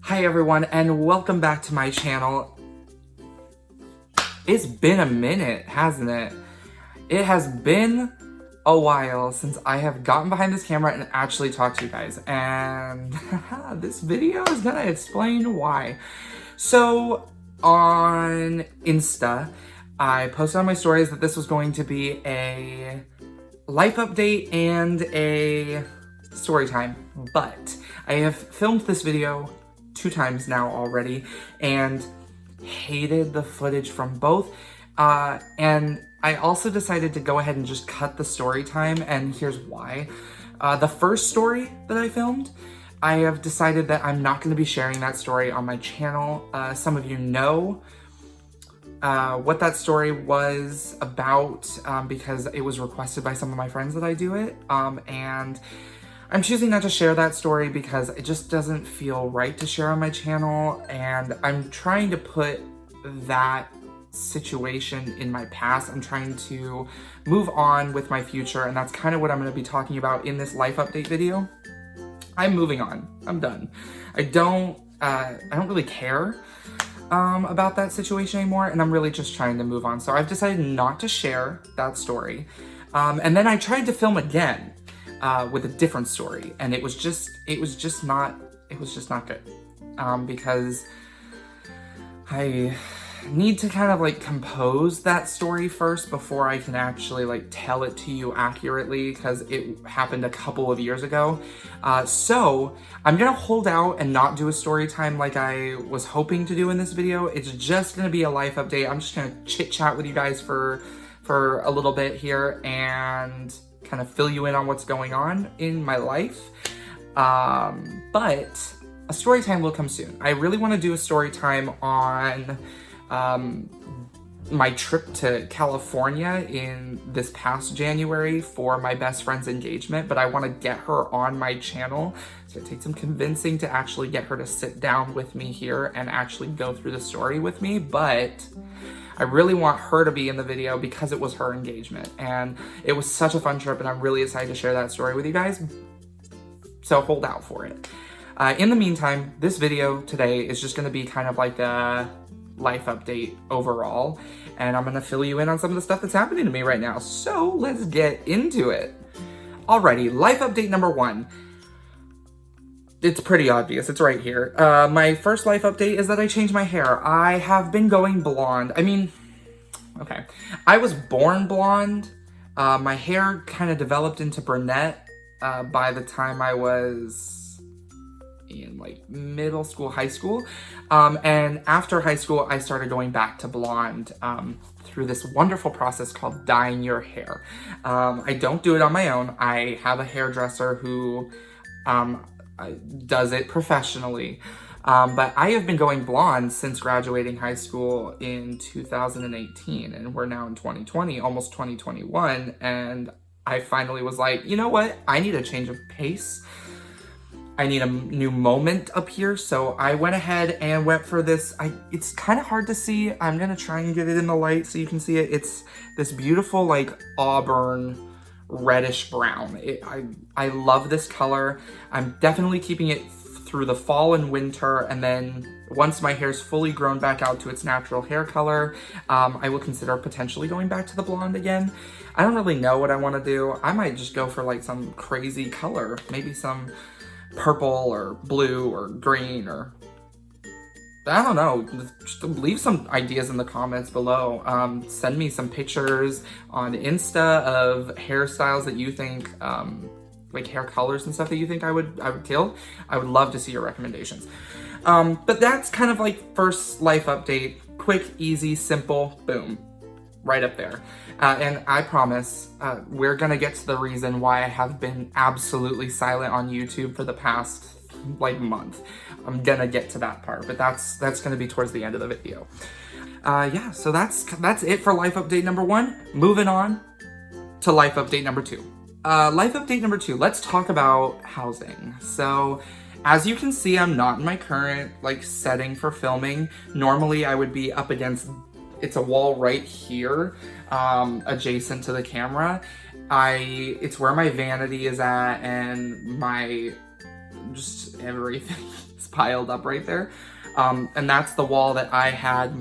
Hi everyone, and welcome back to my channel. It's been a minute, hasn't it? It has been a while since I have gotten behind this camera and actually talked to you guys, and this video is gonna explain why. So, on Insta, I posted on my stories that this was going to be a life update and a story time, but I have filmed this video 2 times now already and hated the footage from both. And I also decided to go ahead and just cut the story time, and here's why. The first story that I filmed, I have decided that I'm not going to be sharing that story on my channel. Some of you know what that story was about because it was requested by some of my friends that I do it, and I'm choosing not to share that story because it just doesn't feel right to share on my channel, and I'm trying to put that situation in my past. I'm trying to move on with my future, and that's kind of what I'm going to be talking about in this life update video. I'm moving on. I'm done. I don't really care about that situation anymore, and I'm really just trying to move on. So I've decided not to share that story. And then I tried to film again with a different story, and it was just not good, because I need to kind of like compose that story first before I can actually like tell it to you accurately, because it happened a couple of years ago. So I'm gonna hold out and not do a story time like I was hoping to do in this video. It's just gonna be a life update. I'm just gonna chit chat with you guys for a little bit here and kind of fill you in on what's going on in my life. But a story time will come soon. I really want to do a story time on my trip to California in this past January for my best friend's engagement, but I want to get her on my channel. It's gonna take some convincing to actually get her to sit down with me here and actually go through the story with me, but I really want her to be in the video because it was her engagement, and it was such a fun trip, and I'm really excited to share that story with you guys, so hold out for it. In the meantime, this video today is just gonna be kind of like a life update overall, and I'm gonna fill you in on some of the stuff that's happening to me right now, so let's get into it. Alrighty, life update number 1. It's pretty obvious, it's right here. My first life update is that I changed my hair. I have been going blonde. I mean, okay. I was born blonde. My hair kind of developed into brunette by the time I was in like middle school, high school. And after high school, I started going back to blonde through this wonderful process called dyeing your hair. I don't do it on my own. I have a hairdresser who does it professionally, but I have been going blonde since graduating high school in 2018, and we're now in 2020, almost 2021, and I finally was like, you know what, I need a change of pace. I need a new moment up here, so I went ahead and went for this. It's kind of hard to see. I'm gonna try and get it in the light so you can see it. It's this beautiful like auburn reddish brown. I love this color. I'm definitely keeping it through the fall and winter, and then once my hair's fully grown back out to its natural hair color, I will consider potentially going back to the blonde again. I don't really know what I want to do. I might just go for like some crazy color, maybe some purple or blue or green, or I don't know. Just leave some ideas in the comments below. Send me some pictures on Insta of hairstyles that you think, like hair colors and stuff that you think I would kill. I would love to see your recommendations. But that's kind of like first life update. Quick, easy, simple, boom. Right up there. And I promise, we're gonna get to the reason why I have been absolutely silent on YouTube for the past like month. I'm gonna get to that part, but that's gonna be towards the end of the video. Yeah, so that's it for life update number 1. Moving on to life update number 2. Life update number 2, let's talk about housing. So as you can see, I'm not in my current like setting for filming. Normally I would be up against, it's a wall right here, adjacent to the camera. It's where my vanity is at, and my just everything is piled up right there. And that's the wall that I had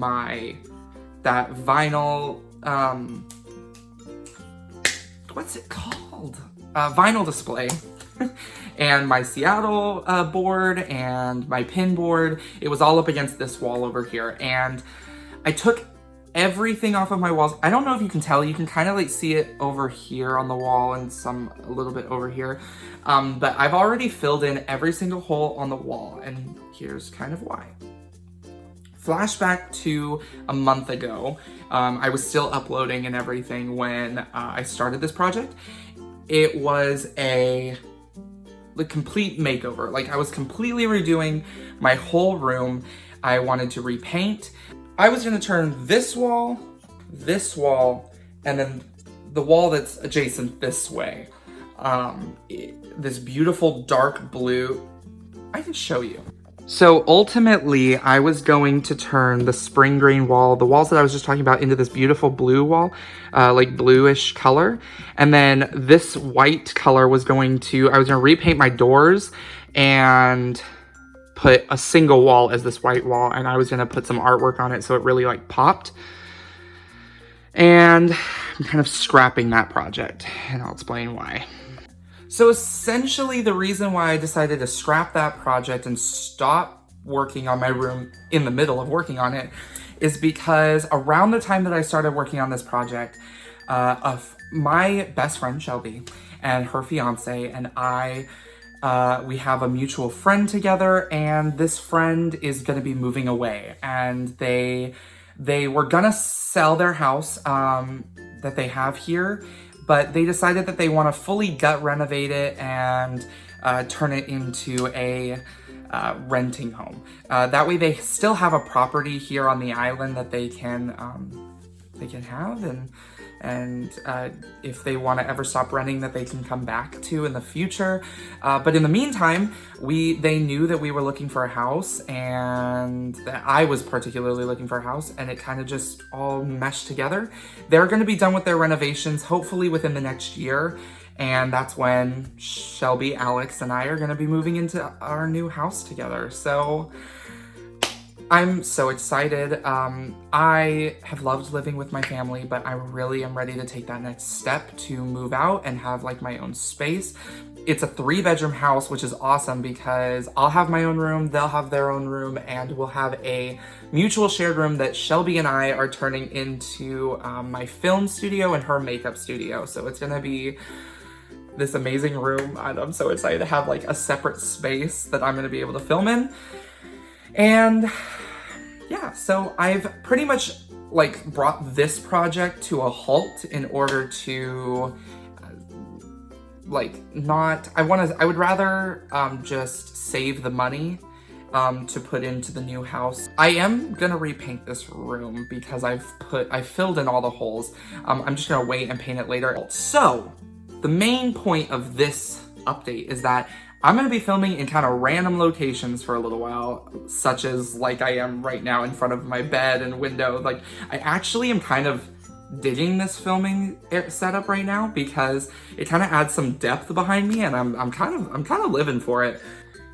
that vinyl, what's it called? Vinyl display. And my Seattle board and my pin board, it was all up against this wall over here. And I took everything off of my walls. I don't know if you can tell, you can kind of like see it over here on the wall and a little bit over here. But I've already filled in every single hole on the wall, and here's kind of why. Flashback to a month ago, I was still uploading and everything when I started this project. It was a complete makeover. Like, I was completely redoing my whole room. I wanted to repaint. I was gonna turn this wall, and then the wall that's adjacent this way. This beautiful dark blue. I can show you. So ultimately, I was going to turn the spring green wall, the walls that I was just talking about, into this beautiful blue wall, like bluish color. And then this white color I was going to repaint my doors and put a single wall as this white wall. And I was gonna put some artwork on it so it really like popped. And I'm kind of scrapping that project, and I'll explain why. So essentially, the reason why I decided to scrap that project and stop working on my room in the middle of working on it is because around the time that I started working on this project, my best friend Shelby and her fiance and I, we have a mutual friend together, and this friend is going to be moving away, and they were gonna sell their house that they have here, but they decided that they want to fully gut renovate it and turn it into a renting home. That way they still have a property here on the island that they can have, and if they want to ever stop renting, that they can come back to in the future. But in the meantime, they knew that we were looking for a house, and that I was particularly looking for a house, and it kind of just all meshed together. They're going to be done with their renovations, hopefully within the next year, and that's when Shelby, Alex, and I are going to be moving into our new house together. So I'm so excited. I have loved living with my family, but I really am ready to take that next step to move out and have like my own space. It's a 3-bedroom house, which is awesome because I'll have my own room, they'll have their own room, and we'll have a mutual shared room that Shelby and I are turning into my film studio and her makeup studio. So it's gonna be this amazing room, and I'm so excited to have like a separate space that I'm gonna be able to film in. And yeah, so I've pretty much like brought this project to a halt in order to I would rather just save the money to put into the new house. I am gonna repaint this room because I filled in all the holes. I'm just gonna wait and paint it later. So the main point of this update is that I'm gonna be filming in kind of random locations for a little while, such as like I am right now in front of my bed and window. Like, I actually am kind of digging this filming setup right now because it kind of adds some depth behind me, and I'm kind of living for it.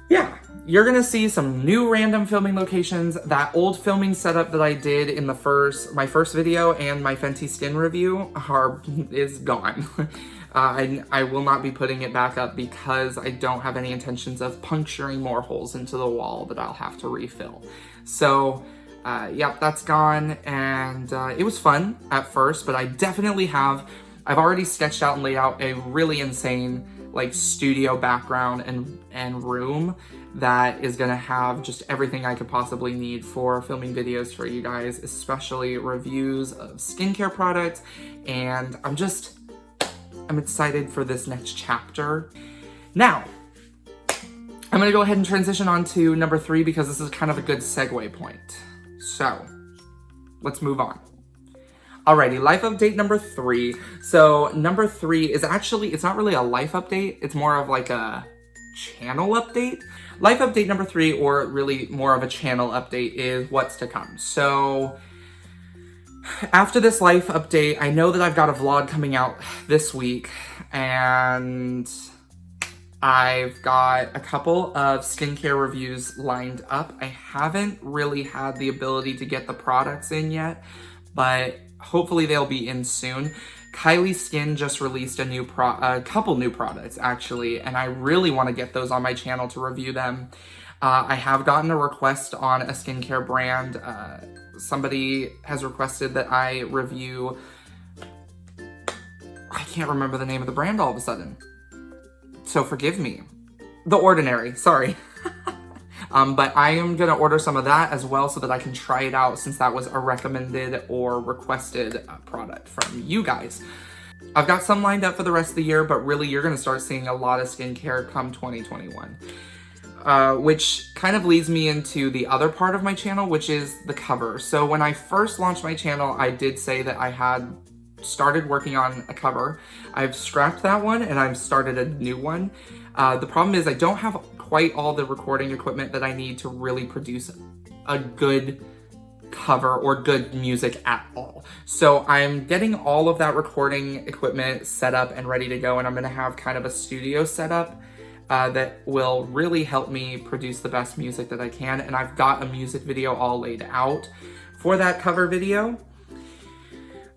Yeah, you're gonna see some new random filming locations. That old filming setup that I did in my first video and my Fenty Skin review is gone. I will not be putting it back up because I don't have any intentions of puncturing more holes into the wall that I'll have to refill. So, yep, that's gone, and it was fun at first, but I've already sketched out and laid out a really insane like studio background and room that is gonna have just everything I could possibly need for filming videos for you guys, especially reviews of skincare products, and I'm excited for this next chapter. Now, I'm gonna go ahead and transition on to number 3 because this is kind of a good segue point. So, let's move on. Alrighty, life update number 3. So, number 3 is actually, it's not really a life update, it's more of like a channel update. Life update number 3, or really more of a channel update, is what's to come. So, after this life update, I know that I've got a vlog coming out this week, and I've got a couple of skincare reviews lined up. I haven't really had the ability to get the products in yet, but hopefully they'll be in soon. Kylie Skin just released a couple new products actually, and I really want to get those on my channel to review them. I have gotten a request on a skincare brand. Somebody has requested that I review, I can't remember the name of the brand all of a sudden, so forgive me. The Ordinary, sorry. But I am gonna order some of that as well so that I can try it out, since that was a recommended or requested product from you guys. I've got some lined up for the rest of the year, but really you're gonna start seeing a lot of skincare come 2021. Which kind of leads me into the other part of my channel, which is the cover. So when I first launched my channel, I did say that I had started working on a cover. I've scrapped that one and I've started a new one. The problem is I don't have quite all the recording equipment that I need to really produce a good cover or good music at all. So I'm getting all of that recording equipment set up and ready to go, and I'm gonna have kind of a studio set up that will really help me produce the best music that I can. And I've got a music video all laid out for that cover video.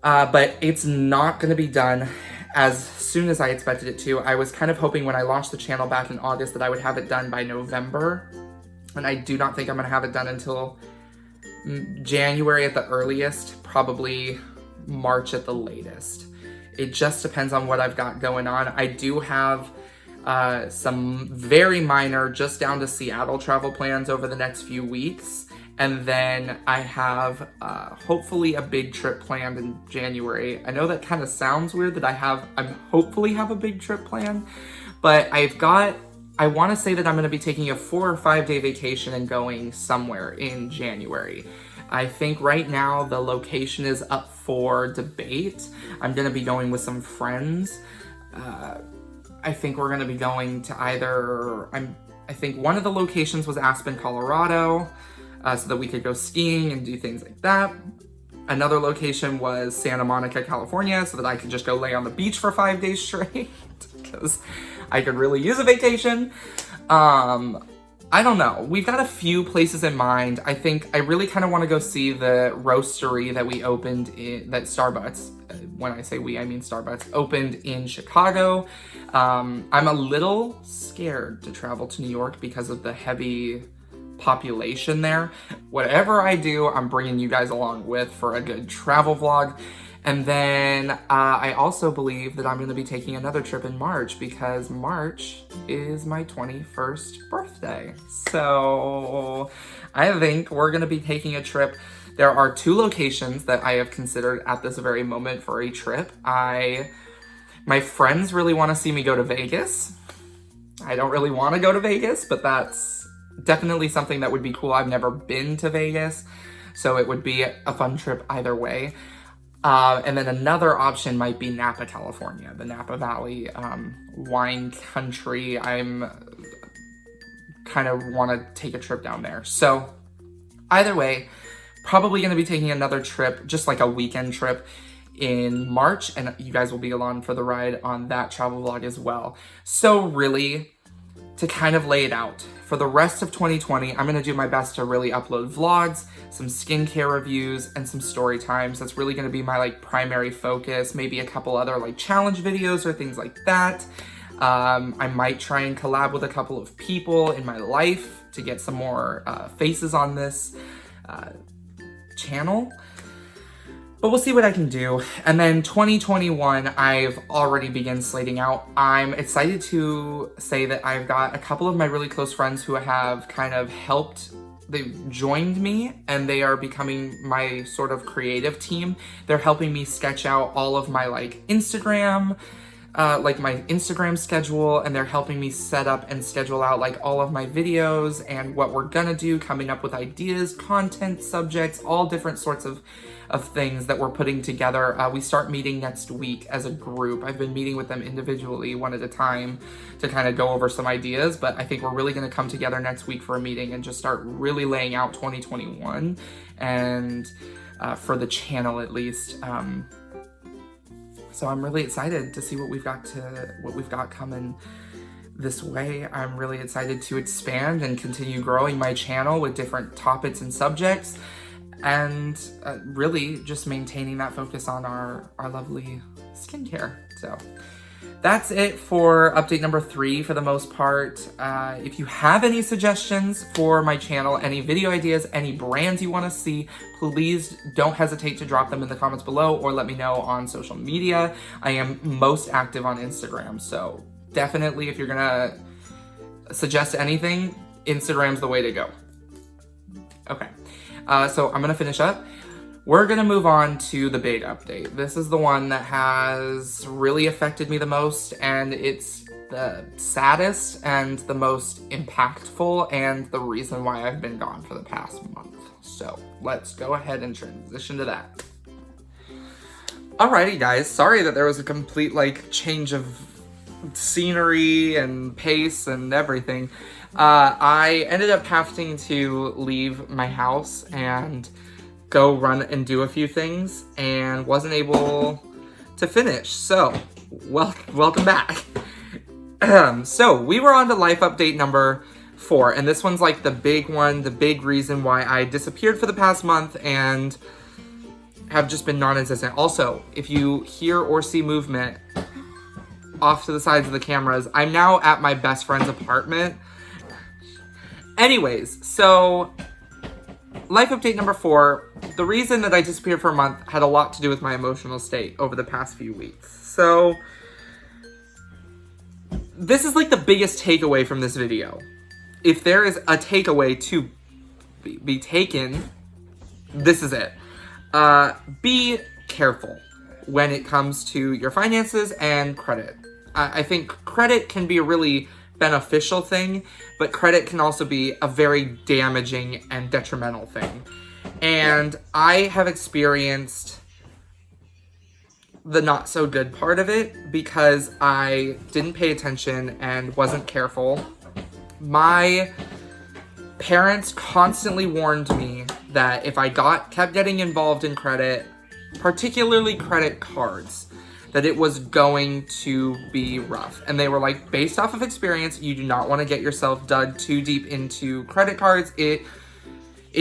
But it's not gonna be done as soon as I expected it to. I was kind of hoping when I launched the channel back in August that I would have it done by November. And I do not think I'm gonna have it done until January at the earliest, probably March at the latest. It just depends on what I've got going on. I do have some very minor, just down to Seattle travel plans over the next few weeks. And then I have hopefully a big trip planned in January. I know that kind of sounds weird that I'm hopefully have a big trip planned, but I want to say that I'm going to be taking a 4 or 5 day vacation and going somewhere in January. I think right now the location is up for debate. I'm going to be going with some friends. I think we're going to be going to I think one of the locations was Aspen, Colorado, so that we could go skiing and do things like that. Another location was Santa Monica, California, so that I could just go lay on the beach for 5 days straight, because I could really use a vacation. I don't know. We've got a few places in mind. I think I really kind of want to go see the roastery that we opened that Starbucks, when I say we, I mean Starbucks, opened in Chicago. I'm a little scared to travel to New York because of the heavy population there. Whatever I do, I'm bringing you guys along with for a good travel vlog. And then I also believe that I'm going to be taking another trip in March, because March is my 21st birthday. So I think we're going to be taking a trip. There are 2 locations that I have considered at this very moment for a trip. My friends really want to see me go to Vegas. I don't really want to go to Vegas, but that's definitely something that would be cool. I've never been to Vegas, so it would be a fun trip either way. And then another option might be Napa, California, the Napa Valley wine country. I'm kind of want to take a trip down there. So either way, probably going to be taking another trip, just like a weekend trip in March, and you guys will be along for the ride on that travel vlog as well. So really, to kind of lay it out, for the rest of 2020, I'm gonna do my best to really upload vlogs, some skincare reviews, and some story times. That's really gonna be my primary focus, maybe a couple other challenge videos or things like that. I might try and collab with a couple of people in my life to get some more faces on this channel. But we'll see what I can do. And then 2021, I've already begun slating out. I'm excited to say that I've got a couple of my really close friends who have kind of helped. They've joined me and they are becoming my sort of creative team. They're helping me sketch out all of my Instagram, my Instagram schedule, and they're helping me set up and schedule out all of my videos and what we're gonna do, coming up with ideas, content, subjects, all different sorts of things that we're putting together. We start meeting next week as a group. I've been meeting with them individually, one at a time, to kind of go over some ideas, but I think we're really gonna come together next week for a meeting and just start really laying out 2021, and for the channel at least. So I'm really excited to see what we've got coming this way. I'm really excited to expand and continue growing my channel with different topics and subjects, and really just maintaining that focus on our lovely skincare. So that's it for update number 3 for the most part. If you have any suggestions for my channel, any video ideas, any brands you want to see, please don't hesitate to drop them in the comments below or let me know on social media. I am most active on Instagram, so definitely if you're gonna suggest anything, Instagram's the way to go. Okay, so I'm gonna finish up. We're gonna move on to the big update. This is the one that has really affected me the most, and it's the saddest and the most impactful and the reason why I've been gone for the past month. So let's go ahead and transition to that. Alrighty guys, sorry that there was a complete change of scenery and pace and everything. I ended up having to leave my house and go run and do a few things and wasn't able to finish. So, welcome back. So, we were on to life update number 4, and this one's the big one, the big reason why I disappeared for the past month and have just been non-existent. Also, if you hear or see movement off to the sides of the cameras, I'm now at my best friend's apartment. Anyways, so life update number 4, the reason that I disappeared for a month had a lot to do with my emotional state over the past few weeks. So this is the biggest takeaway from this video. If there is a takeaway to be taken, this is it. Be careful when it comes to your finances and credit. I think credit can be a really beneficial thing, but credit can also be a very damaging and detrimental thing. And I have experienced the not so good part of it because I didn't pay attention and wasn't careful. My parents constantly warned me that if I kept getting involved in credit, particularly credit cards, that it was going to be rough. And they were based off of experience, you do not want to get yourself dug too deep into credit cards. It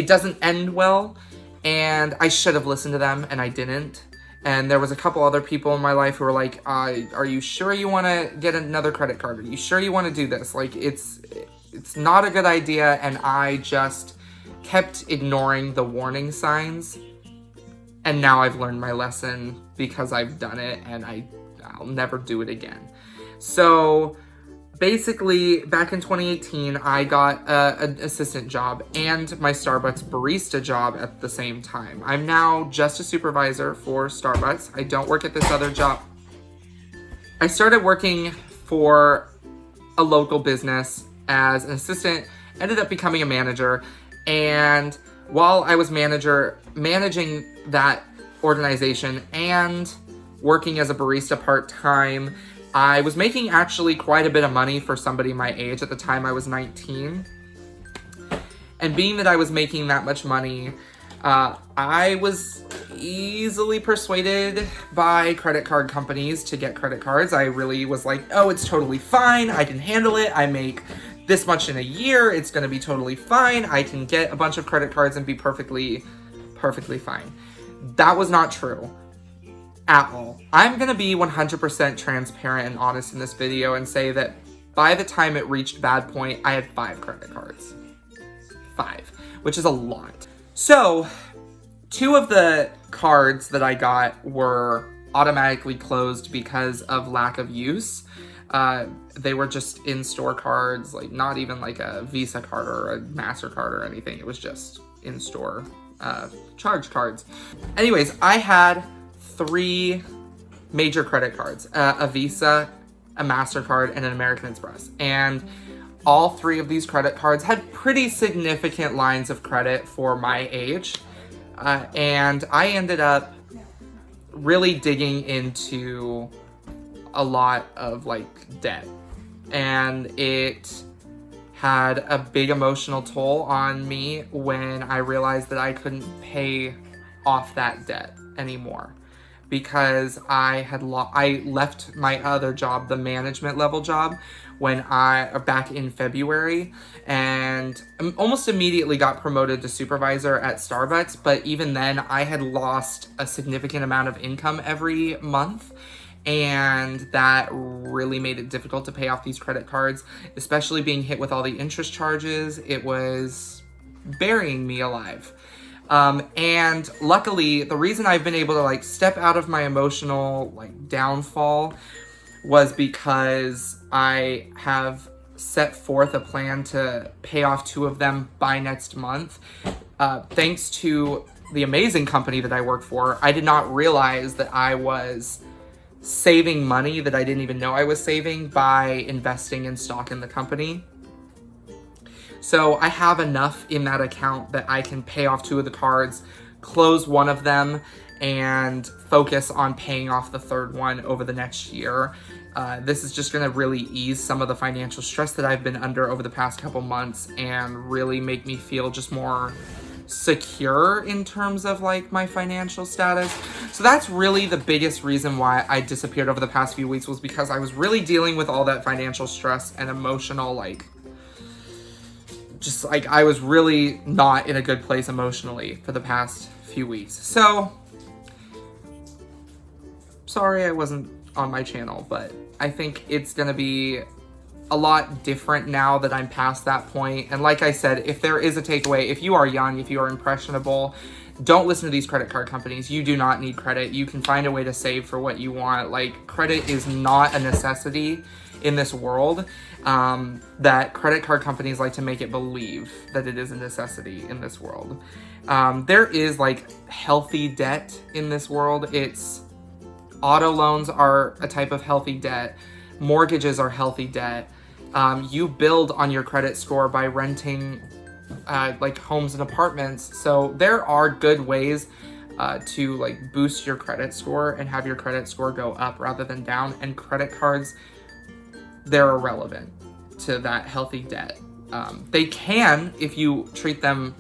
doesn't end well. And I should have listened to them, and I didn't. And there was a couple other people in my life who were like, are you sure you want to get another credit card? Are you sure you want to do this? It's not a good idea. And I just kept ignoring the warning signs. And now I've learned my lesson because I've done it, and I'll never do it again. So basically, back in 2018, I got an assistant job and my Starbucks barista job at the same time. I'm now just a supervisor for Starbucks. I don't work at this other job. I started working for a local business as an assistant, ended up becoming a manager, and while I was managing that organization and working as a barista part-time, I was making actually quite a bit of money for somebody my age. At the time, I was 19. And being that I was making that much money, I was easily persuaded by credit card companies to get credit cards. I really was like, oh, it's totally fine. I can handle it. I make this much in a year. It's going to be totally fine. I can get a bunch of credit cards and be perfectly fine. That was not true at all. I'm going to be 100% transparent and honest in this video and say that by the time it reached bad point, I had 5 credit cards. 5, which is a lot. So 2 of the cards that I got were automatically closed because of lack of use. They were just in-store cards, not even a Visa card or a MasterCard or anything. It was just in-store charge cards. Anyways, I had 3 major credit cards, a Visa, a MasterCard, and an American Express. And all 3 of these credit cards had pretty significant lines of credit for my age. And I ended up really digging into a lot of debt. And it had a big emotional toll on me when I realized that I couldn't pay off that debt anymore. because I left my other job, the management level job, back in February, and almost immediately got promoted to supervisor at Starbucks. But even then, I had lost a significant amount of income every month, and that really made it difficult to pay off these credit cards, especially being hit with all the interest charges. It was burying me alive. And luckily, the reason I've been able to like step out of my emotional like downfall was because I have set forth a plan to pay off 2 of them by next month. Thanks to the amazing company that I work for, I did not realize that I was saving money that I didn't even know I was saving by investing in stock in the company. So I have enough in that account that I can pay off 2 of the cards, close one of them, and focus on paying off the third one over the next year. This is just gonna really ease some of the financial stress that I've been under over the past couple months and really make me feel just more secure in terms of like my financial status. So that's really the biggest reason why I disappeared over the past few weeks, was because I was really dealing with all that financial stress and emotional like just like I was really not in a good place emotionally for the past few weeks. So sorry I wasn't on my channel, but I think it's gonna be a lot different now that I'm past that point. And like I said, if there is a takeaway, if you are young, if you are impressionable, don't listen to these credit card companies. You do not need credit. You can find a way to save for what you want. Like, credit is not a necessity in this world. That credit card companies like to make it believe that it is a necessity in this world. There is like healthy debt in this world. Auto loans are a type of healthy debt. Mortgages are healthy debt. You build on your credit score by renting like homes and apartments. So there are good ways to like boost your credit score and have your credit score go up rather than down. And credit cards, they're irrelevant to that healthy debt. They can, if you treat them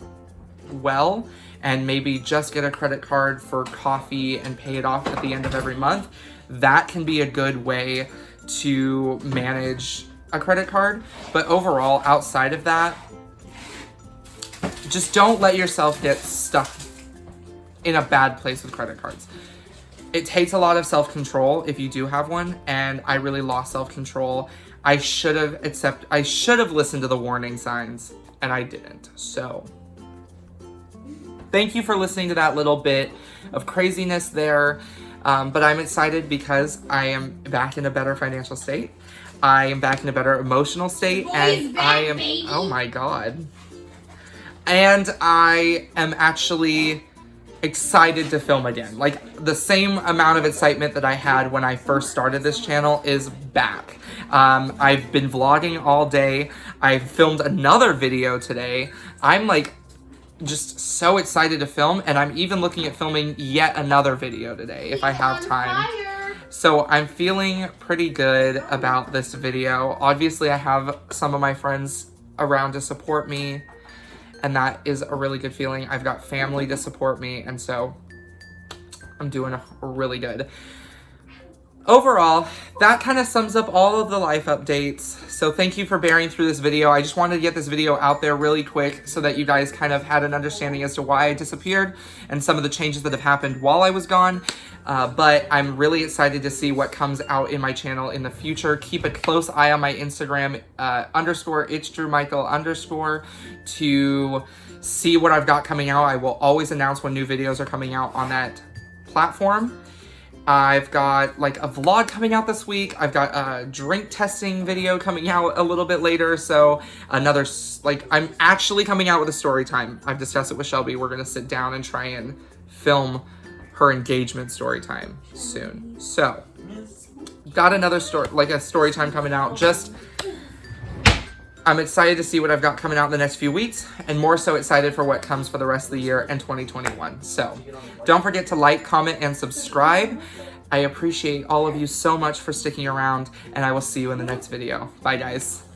well, and maybe just get a credit card for coffee and pay it off at the end of every month. That can be a good way to manage a credit card. But overall, outside of that, just don't let yourself get stuck in a bad place with credit cards. It takes a lot of self-control if you do have one, and I really lost self-control. I should have listened to the warning signs, and I didn't. So thank you for listening to that little bit of craziness there. But I'm excited because I am back in a better financial state. I am back in a better emotional state. Oh my God. And I am actually excited to film again. Like, the same amount of excitement that I had when I first started this channel is back. I've been vlogging all day. I filmed another video today. I'm like just so excited to film, and I'm even looking at filming yet another video today if I have time. So I'm feeling pretty good about this video. Obviously, I have some of my friends around to support me, and that is a really good feeling. I've got family to support me, and so I'm doing really good. Overall, that kind of sums up all of the life updates. So thank you for bearing through this video. I just wanted to get this video out there really quick so that you guys kind of had an understanding as to why I disappeared and some of the changes that have happened while I was gone. But I'm really excited to see what comes out in my channel in the future. Keep a close eye on my Instagram, _itsdrewmichael_ to see what I've got coming out. I will always announce when new videos are coming out on that platform. I've got like a vlog coming out this week. I've got a drink testing video coming out a little bit later. So I'm actually coming out with a story time. I've discussed it with Shelby. We're going to sit down and try and film her engagement story time soon. So got another story time coming out. I'm excited to see what I've got coming out in the next few weeks, and more so excited for what comes for the rest of the year and 2021. So don't forget to like, comment, and subscribe. I appreciate all of you so much for sticking around, and I will see you in the next video. Bye, guys.